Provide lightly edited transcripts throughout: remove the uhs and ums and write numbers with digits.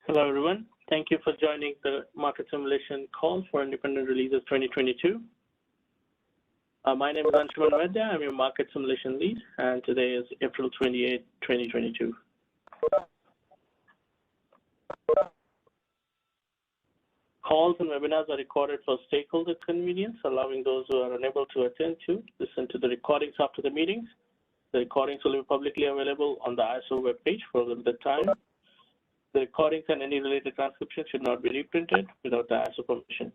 Hello, everyone. Thank you for joining the market simulation call for independent releases 2022. My name is Anshuman Vaidya. I'm your market simulation lead, and today is April 28, 2022. Calls and webinars are recorded for stakeholder convenience, allowing those who are unable to attend to listen to the recordings after the meetings. The recordings will be publicly available on the ISO webpage for a limited time. The recordings and any related transcriptions should not be reprinted without the ISO permission.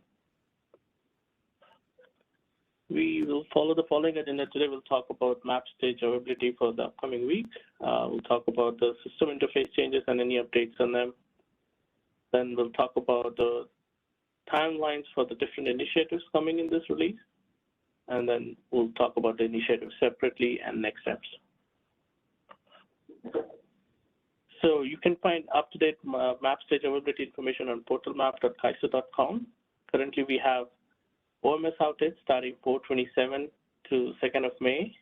We will follow the following agenda today. We'll talk about map stage availability for the upcoming week. We'll talk about the system interface changes and any updates on them. Then we'll talk about the timelines for the different initiatives coming in this release. And then we'll talk about the initiatives separately and next steps. So you can find up-to-date map stage availability information on portalmap.kaiser.com. Currently, we have OMS outage starting 4/27 to 2nd of May.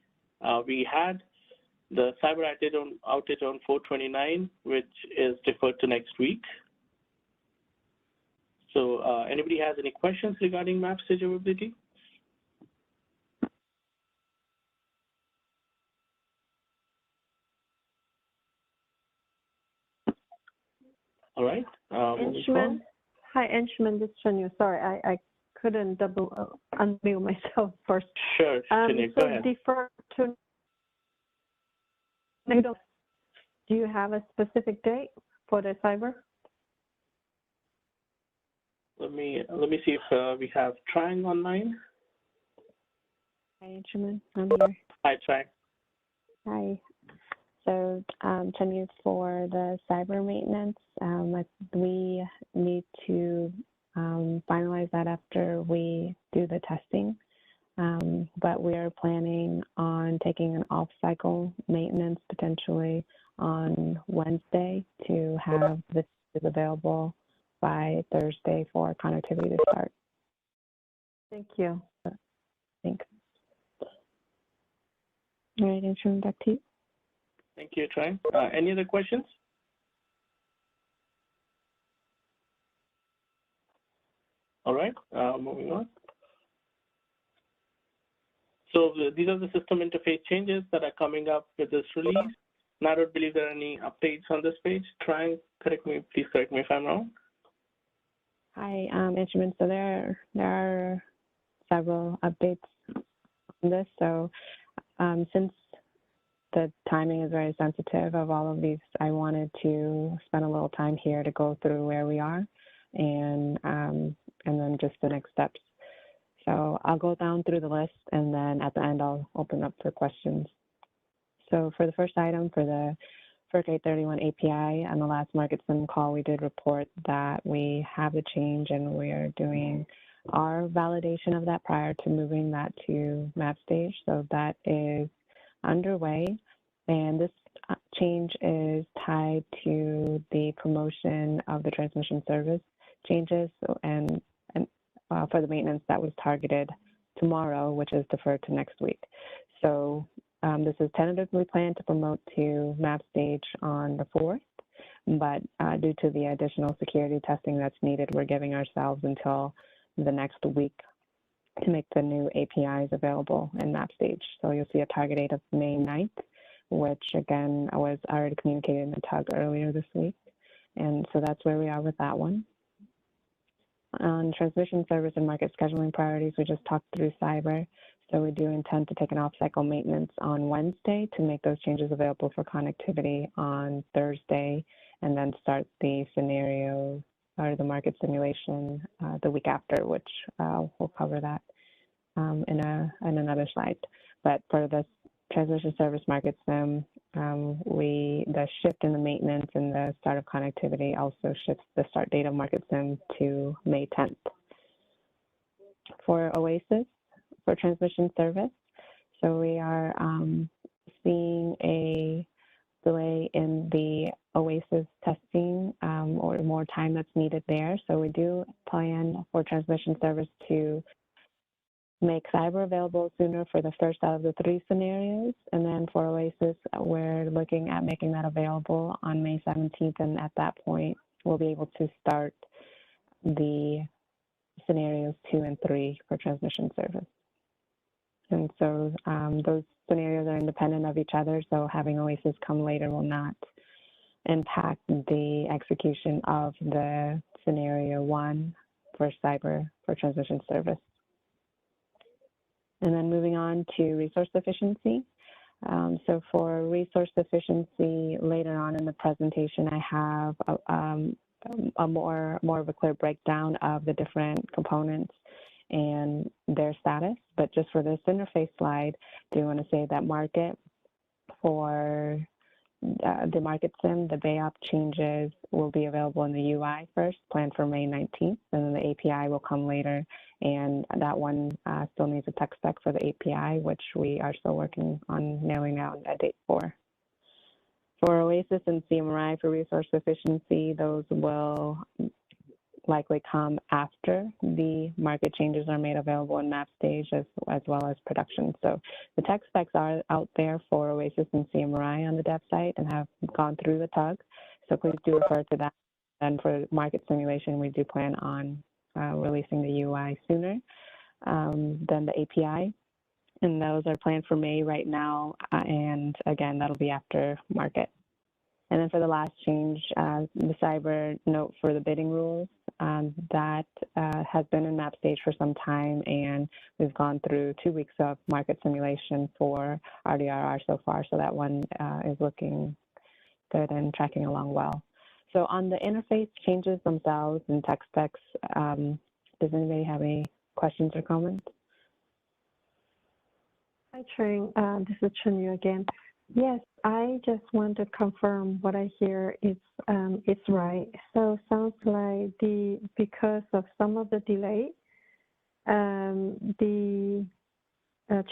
We had the cyber outage on 4/29, which is deferred to next week. So anybody has any questions regarding map stage availability? All right. Anshuman. Hi, Anshuman. This is Shania. Sorry, I couldn't unmute myself first. Sure, Shania, go ahead. Defer to. Do you have a specific date for the cyber? Let me see if we have Trang online. Hi, Anshuman. I'm here. Hi, Trang. Hi. So, Tanya, for the cyber maintenance, we need to finalize that after we do the testing. But we are planning on taking an off-cycle maintenance potentially on Wednesday to have this available by Thursday for connectivity to start. Thank you. Thanks. All right, Anshuman, back to you. Thank you, Trang. Any other questions? All right, moving on. So these are the system interface changes that are coming up with this release. And I don't believe there are any updates on this page. Trang, please correct me if I'm wrong. Hi, Anshuman. So there are several updates on this. So since the timing is very sensitive of all of these, I wanted to spend a little time here to go through where we are and then just the next steps. So I'll go down through the list, and then at the end, I'll open up for questions. So for the first item, for the FERC 831 API, on the last market sim call, we did report that we have the change and we are doing our validation of that prior to moving that to map stage. So that is underway, and this change is tied to the promotion of the transmission service changes and for the maintenance that was targeted tomorrow, which is deferred to next week. So this is tentatively planned to promote to map stage on the 4th, but due to the additional security testing that's needed, we're giving ourselves until the next week to make the new APIs available in map stage. So you'll see a target date of May 9th, which again was already communicated in the TUG earlier this week. And so that's where we are with that one. On transmission service and market scheduling priorities, we just talked through cyber. So we do intend to take an off-cycle maintenance on Wednesday to make those changes available for connectivity on Thursday, and then start the scenario or the market simulation the week after, which we'll cover that in another slide. But for the transmission service market sim, the shift in the maintenance and the start of connectivity also shifts the start date of market sim to May 10th. For OSS, for transmission service, so we are seeing a delay in the OSS testing or more time that's needed there. So we do plan for transmission service to make cyber available sooner for the first out of the 3 scenarios. And then for OSS, we're looking at making that available on May 17th. And at that point, we'll be able to start the scenarios 2 and 3 for transmission service. And so those scenarios are independent of each other, so having OSS come later will not impact the execution of the scenario 1 for cyber for transmission service. And then moving on to resource efficiency. So for resource efficiency, later on in the presentation, I have a more of a clear breakdown of the different components and their status. But just for this interface slide, do want to say that market for the market sim, the BAYOP changes will be available in the UI first, planned for May 19th, and then the API will come later. And that one still needs a tech spec for the API, which we are still working on nailing down a date for. For OSS and CMRI for resource efficiency, those will likely come after the market changes are made available in map stage as well as production. So the tech specs are out there for OSS and CMRI on the dev site and have gone through the tug. So please do refer to that. And for market simulation, we do plan on releasing the UI sooner than the API. And those are planned for May right now. And again, that'll be after market. And then for the last change, the cyber note for the bidding rules, that has been in map stage for some time, and we've gone through 2 weeks of market simulation for RDRR so far, so that one is looking good and tracking along well. So on the interface changes themselves and tech specs, does anybody have any questions or comments? Hi, Trang. This is Chunyu again. Yes, I just want to confirm what I hear is right. So sounds like because of some of the delay, the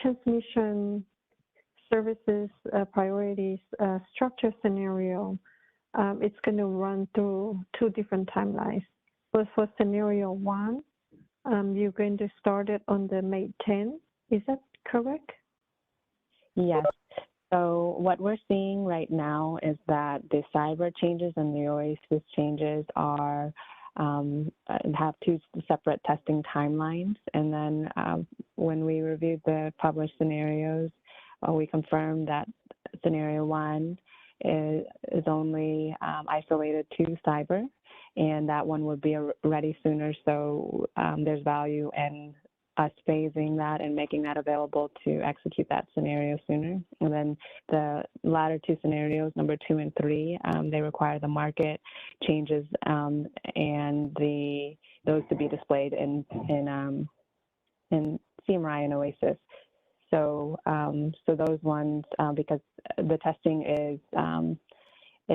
transmission services priorities structure scenario, it's going to run through 2 different timelines. But for scenario 1, you're going to start it on the May 10th. Is that correct? Yes. So what we're seeing right now is that the cyber changes and the OSS changes are have 2 separate testing timelines. And then when we reviewed the published scenarios, we confirmed that scenario 1 is only isolated to cyber, and that one would be ready sooner. So there's value in us phasing that and making that available to execute that scenario sooner. And then the latter 2 scenarios, number 2 and 3, they require the market changes and those to be displayed in CMRI and OSS. So so those ones, because the testing is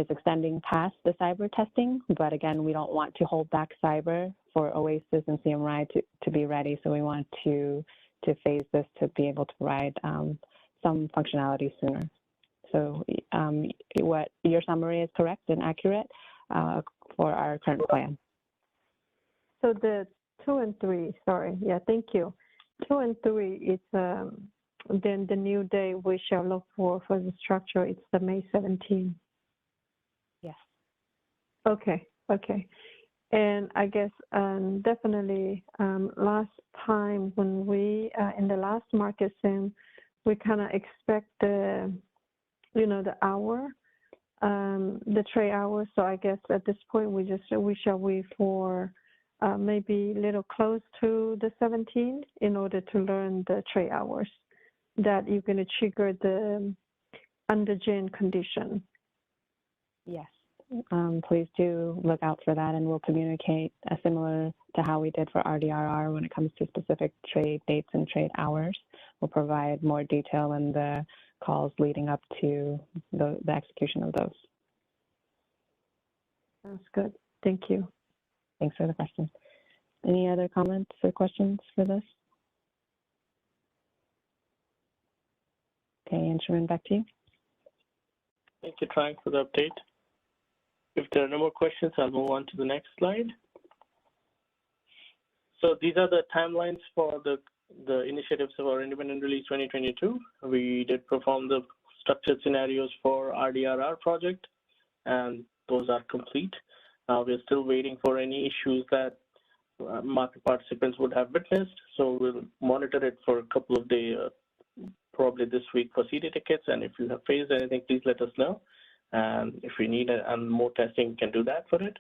extending past the cyber testing, but again, we don't want to hold back cyber for OSS and CMRI to be ready. So we want to phase this to be able to provide some functionality sooner. So what your summary is correct and accurate for our current plan. So the 2 and 3, sorry, yeah, thank you. 2 and 3 is then the new day we shall look for the structure. It's the May 17th. Yes. Okay. And I guess definitely last time when we, in the last market sim, we kind of expect the hour, the trade hours. So I guess at this point we shall wait for maybe a little close to the 17th in order to learn the trade hours that you're going to trigger the undergen condition. Yes. Please do look out for that, and we'll communicate similar to how we did for RDRR when it comes to specific trade dates and trade hours. We'll provide more detail in the calls leading up to the execution of those. Sounds good. Thank you. Thanks for the question. Any other comments or questions for this? Okay, Anshuman, back to you. Thank you, Trang, for the update. If there are no more questions, I'll move on to the next slide. So these are the timelines for the initiatives of our Independent Release 2022. We did perform the structured scenarios for RDRR project, and those are complete. We're still waiting for any issues that market participants would have witnessed, so we'll monitor it for a couple of days, probably this week for CD tickets, and if you have faced anything, please let us know. And if we need more testing, we can do that for it.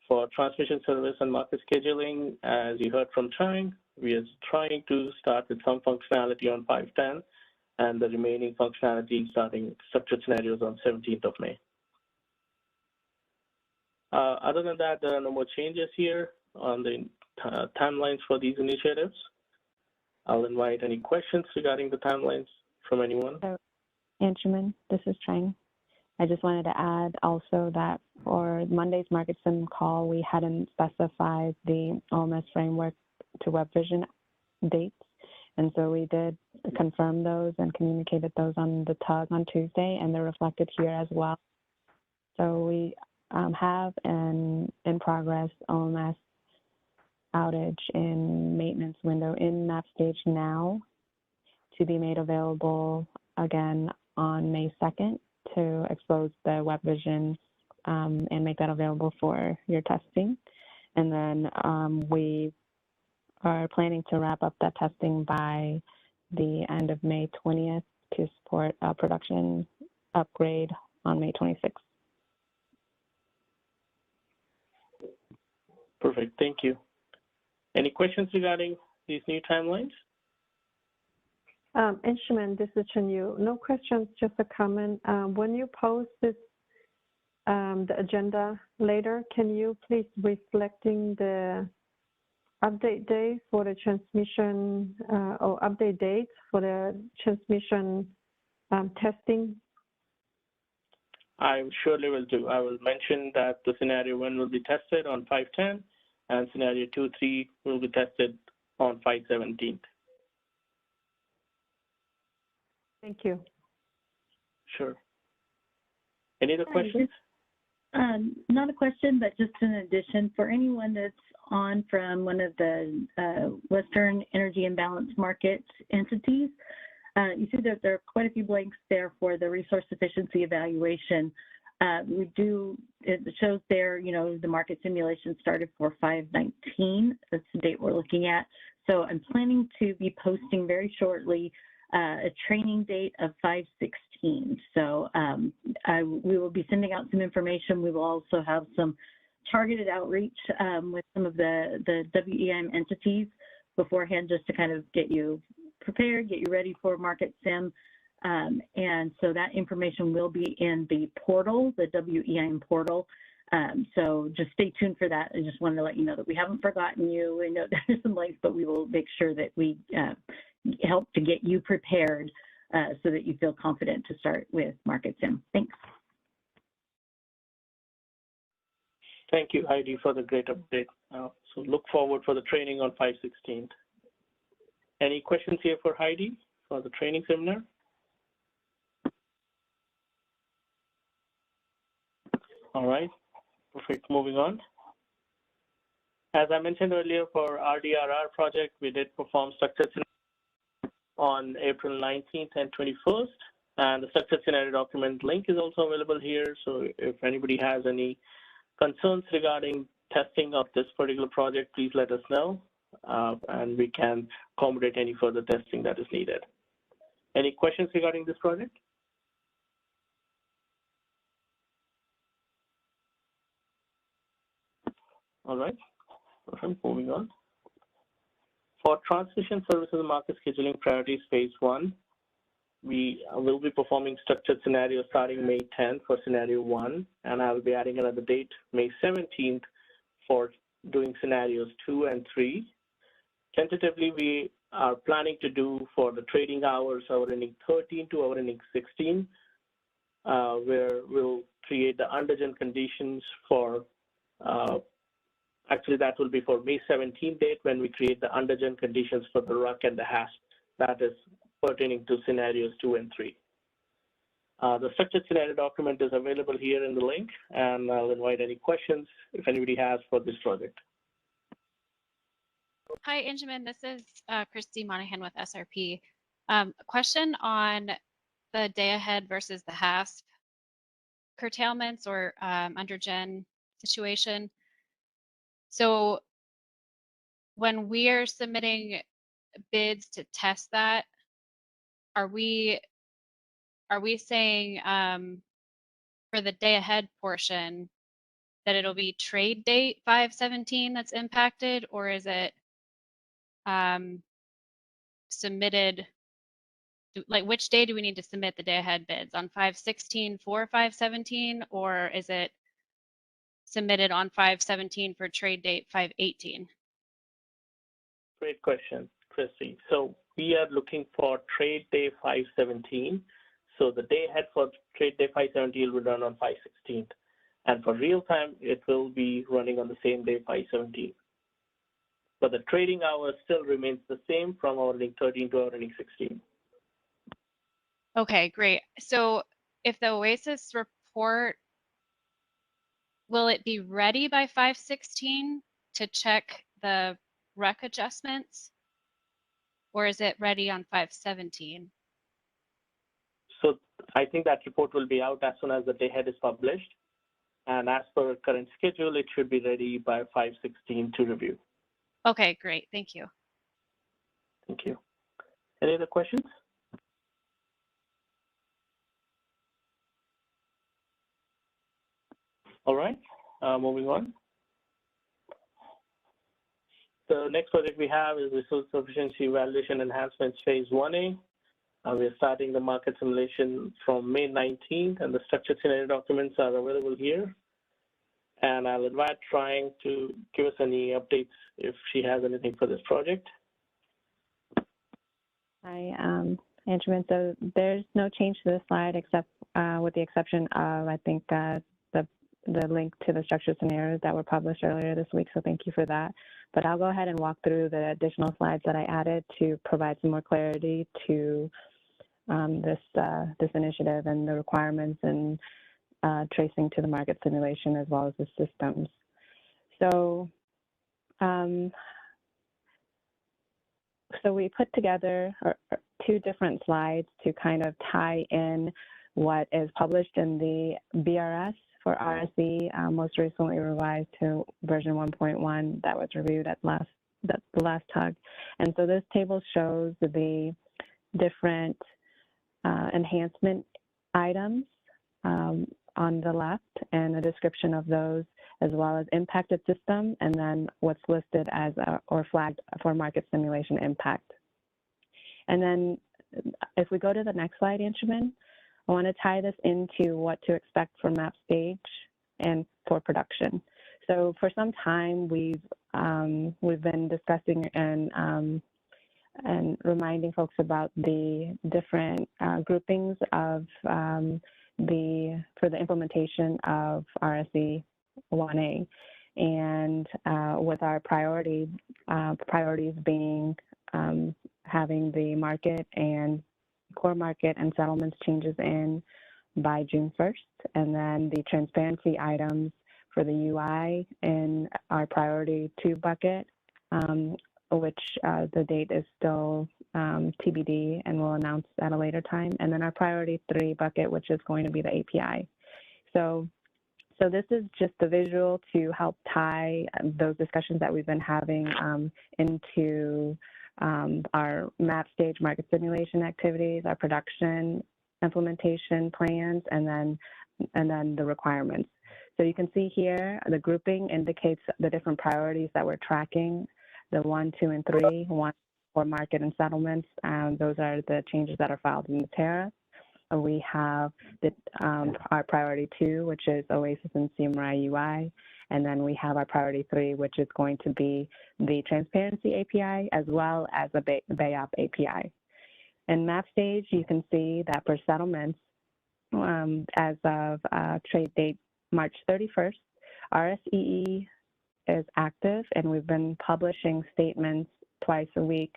For transmission service and market scheduling, as you heard from Chang, we are trying to start with some functionality on 5.10 and the remaining functionality starting structured scenarios on 17th of May. Other than that, there are no more changes here on the timelines for these initiatives. I'll invite any questions regarding the timelines from anyone. So, Anshuman, this is Chang. I just wanted to add also that for Monday's Market Sim call, we hadn't specified the OMS framework to WebVision dates. And so we did confirm those and communicated those on the TUG on Tuesday, and they're reflected here as well. So we have an in progress OMS outage in maintenance window in map stage now to be made available again on May 2nd to expose the WebVision and make that available for your testing. And then we are planning to wrap up that testing by the end of May 20th to support a production upgrade on May 26th. Perfect, thank you. Any questions regarding these new timelines? Anshuman, this is Chen Yu. No questions, just a comment. When you post this, the agenda later, can you please reflecting the update day for the transmission or update dates for the transmission testing? I surely will do. I will mention that the scenario 1 will be tested on 5.10 and scenario 2, 3 will be tested on 5.17. Thank you. Sure. Any other questions? Not a question, but just an addition. For anyone that's on from one of the Western Energy Imbalance Market entities, you see that there are quite a few blanks there for the resource efficiency evaluation. It shows there, the market simulation started for 5/19. That's the date we're looking at. So I'm planning to be posting very shortly a training date of 5/16. So we will be sending out some information. We will also have some targeted outreach with some of the WEIM entities beforehand, just to kind of get you prepared, get you ready for Market Sim. And so that information will be in the portal, the WEIM portal. So just stay tuned for that. I just wanted to let you know that we haven't forgotten you. We know there's some links, but we will make sure that we help to get you prepared so that you feel confident to start with Market Sim. Thanks. Thank you, Heidi, for the great update. So look forward for the training on 5/16. Any questions here for Heidi for the training seminar? All right, perfect, moving on. As I mentioned earlier, for RDRR project, we did perform structured scenario on April 19th and 21st, and the structured scenario document link is also available here. So if anybody has any concerns regarding testing of this particular project, please let us know, and we can accommodate any further testing that is needed. Any questions regarding this project? All right, moving on. For transmission services market scheduling priorities phase 1, we will be performing structured scenarios starting May 10th for scenario 1, and I will be adding another date, May 17th, for doing scenarios 2 and 3. Tentatively, we are planning to do for the trading hours our inning 13 to our inning 16, where we'll create the undergen conditions for, actually that will be for May 17th date when we create the undergen conditions for the RUC and the HASP that is pertaining to scenarios 2 and 3. The structured scenario document is available here in the link, and I'll invite any questions if anybody has for this project. Hi, Anshuman. This is Christy Monahan with SRP. A question on the day ahead versus the HASP curtailments or undergen situation. So when we are submitting bids to test that, are we saying for the day ahead portion that it'll be trade date 5/17 that's impacted, or is it submitted? Like, which day do we need to submit the day ahead bids? On 5/16 for 5/17, or is it submitted on 5/17 for trade date 5/18? Great question, Christy. So we are looking for trade day 5/17. So the day ahead for trade day 5/17 will run on 5/16. And for real time, it will be running on the same day 5/17. But the trading hour still remains the same from our link 13 to our link 16. Okay, great. So if the OASIS report, will it be ready by 5/16 to check the rec adjustments? Or is it ready on 5/17? So I think that report will be out as soon as the day ahead is published. And as per current schedule, it should be ready by 5/16 to review. Okay, great. Thank you. Thank you. Any other questions? All right, moving on. The next project we have is Resource Sufficiency Evaluation Enhancements Phase 1A. We're starting the market simulation from May 19th, and the structured scenario documents are available here. And I'll invite Trying to give us any updates if she has anything for this project. Hi, Benjamin. So there's no change to this slide except with the exception of, I think, the link to the structured scenarios that were published earlier this week. So thank you for that. But I'll go ahead and walk through the additional slides that I added to provide some more clarity to this initiative and the requirements and tracing to the market simulation as well as the systems. So, so we put together two different slides to kind of tie in what is published in the BRS for RSE, most recently revised to version 1.1 that was reviewed at the last TUG. And so this table shows the different enhancement items on the left and a description of those, as well as impacted system, and then what's listed as or flagged for market simulation impact. And then if we go to the next slide, Anshuman, I want to tie this into what to expect for map stage and for production. So for some time, we've been discussing and reminding folks about the different groupings of for the implementation of RSE 1A, and with our priorities being having the market and core market and settlements changes in by June 1st, and then the transparency items for the UI in our priority 2 bucket, which the date is still TBD and we'll announce at a later time, and then our priority 3 bucket, which is going to be the API. So this is just the visual to help tie those discussions that we've been having into our map stage market simulation activities, our production implementation plans, and then the requirements. So you can see here the grouping indicates the different priorities that we're tracking, the 1, 2, and 3, 1 for market and settlements. Those are the changes that are filed in the tariff. We have our priority 2, which is OASIS and CMRI UI. And then we have our priority 3, which is going to be the transparency API as well as the BAYOP API. In map stage, you can see that for settlements, as of trade date March 31st, RSEE is active, and we've been publishing statements twice a week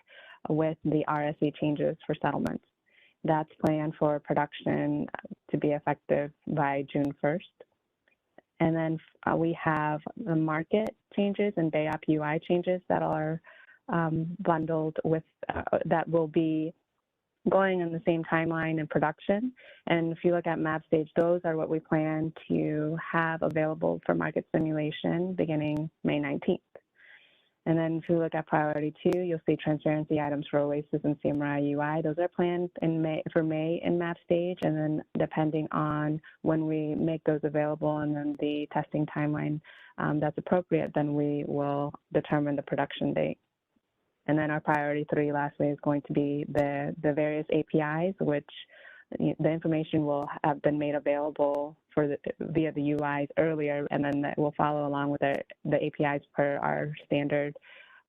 with the RSE changes for settlements. That's planned for production to be effective by June 1st. And then we have the market changes and BAYOP UI changes that are bundled with, that will be going in the same timeline in production. And if you look at map stage, those are what we plan to have available for market simulation beginning May 19th. And then if you look at priority 2, you'll see transparency items for OASIS and CMRI UI. Those are planned for May in map stage, and then depending on when we make those available and then the testing timeline that's appropriate, then we will determine the production date. And then our priority 3, lastly, is going to be the various APIs, which the information will have been made available via the UIs earlier, and then that will follow along with the APIs per our standard.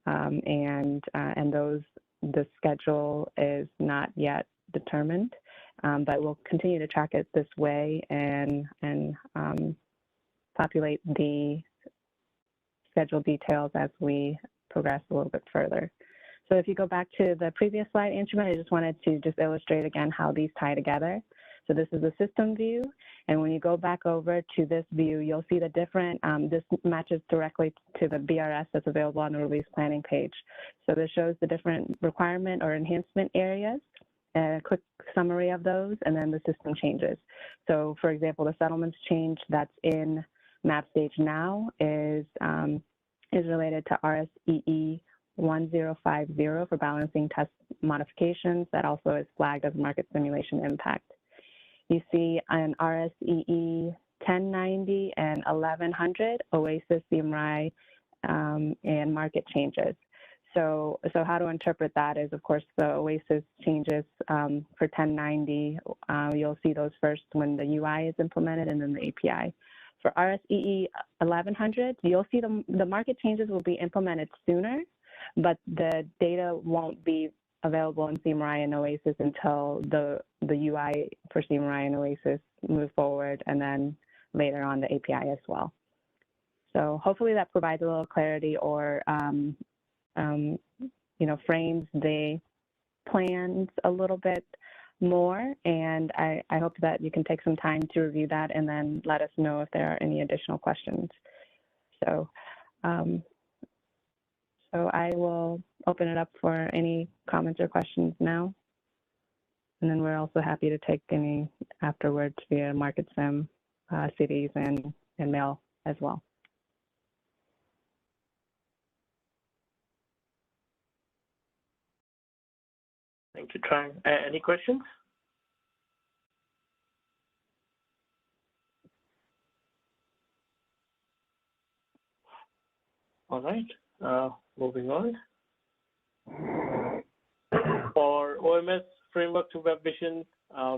And the schedule is not yet determined, but we'll continue to track it this way and populate the schedule details as we progress a little bit further. So if you go back to the previous slide, Anshooman, I just wanted to just illustrate again how these tie together. So this is the system view, and when you go back over to this view, you'll see the different, this matches directly to the BRS that's available on the release planning page. So this shows the different requirement or enhancement areas, a quick summary of those, and then the system changes. So for example, the settlements change that's in map stage now is related to RSEE 1050 for balancing test modifications. That also is flagged as market simulation impact. You see an RSEE 1090 and 1100, OASIS, CMRI, and market changes. So how to interpret that is, of course, the OASIS changes for 1090. You'll see those first when the UI is implemented and then the API. For RSEE 1100, you'll see the market changes will be implemented sooner, but the data won't be available in CMRI and OASIS until the UI for CMRI and OASIS move forward, and then later on the API as well. So hopefully that provides a little clarity or frames the plans a little bit more, and I hope that you can take some time to review that and then let us know if there are any additional questions. So I will open it up for any comments or questions now. And then we're also happy to take any afterwards via MarketSim, CDs, and mail as well. Thank you, Trang. Any questions? All right, moving on. For OMS Framework to Web Vision,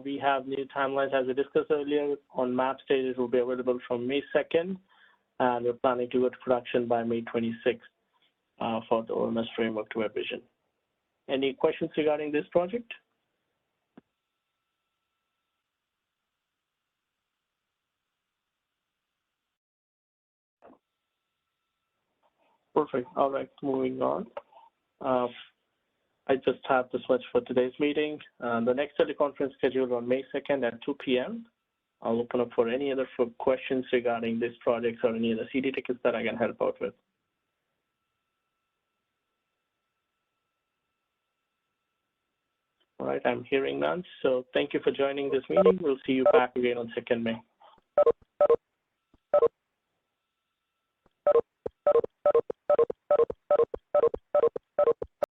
we have new timelines as we discussed earlier. On map stage, it will be available from May 2nd, and we're planning to go to production by May 26th for the OMS Framework to Web Vision. Any questions regarding this project? Perfect. All right, moving on. I just have the switch for today's meeting. The next teleconference scheduled on May 2nd at 2 p.m. I'll open up for any other questions regarding this project or any other CD tickets that I can help out with. All right, I'm hearing none. So thank you for joining this meeting. We'll see you back again on 2nd May.